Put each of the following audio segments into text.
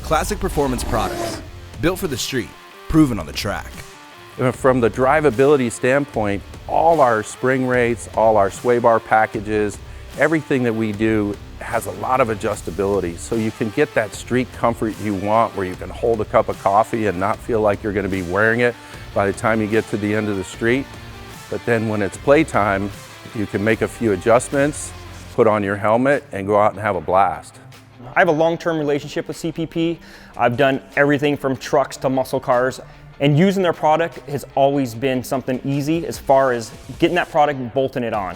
Classic Performance products, built for the street, proven on the track. From the drivability standpoint, all our spring rates, all our sway bar packages, everything that we do has a lot of adjustability. So you can get that street comfort you want, where you can hold a cup of coffee and not feel like you're going to be wearing it by the time you get to the end of the street. But then when it's playtime, you can make a few adjustments, put on your helmet, and go out and have a blast. I have a long-term relationship with CPP. I've done everything from trucks to muscle cars, and using their product has always been something easy as far as getting that product and bolting it on.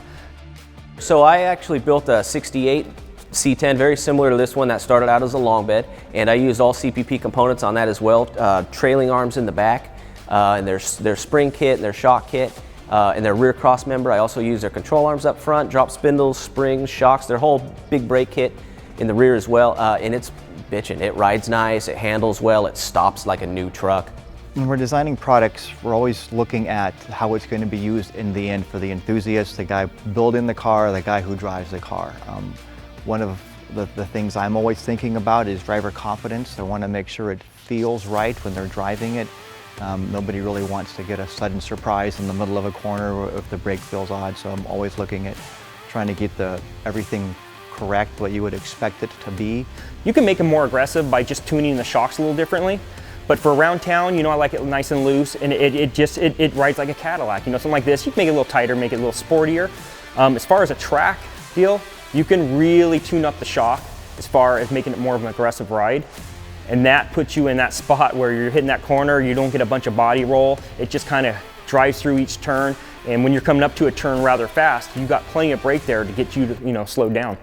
So I actually built a 68 C10, very similar to this one that started out as a long bed, and I used all CPP components on that as well. Trailing arms in the back, and their spring kit, and their shock kit, and their rear cross member. I also use their control arms up front, drop spindles, springs, shocks, their whole big brake kit in the rear as well, and it's bitchin'. It rides nice, it handles well, it stops like a new truck. When we're designing products, we're always looking at how it's going to be used in the end for the enthusiast, the guy building the car, the guy who drives the car. One of the things I'm always thinking about is driver confidence. I want to make sure it feels right when they're driving it. Nobody really wants to get a sudden surprise in the middle of a corner if the brake feels odd, so I'm always looking at trying to get everything correct, what you would expect it to be. You can make them more aggressive by just tuning the shocks a little differently. But for around town, I like it nice and loose, and it rides like a Cadillac. Something like this, you can make it a little tighter, make it a little sportier. As far as a track deal, you can really tune up the shock as far as making it more of an aggressive ride. And that puts you in that spot where you're hitting that corner, you don't get a bunch of body roll. It just kind of drives through each turn. And when you're coming up to a turn rather fast, you got plenty of brake there to get you to, slow down.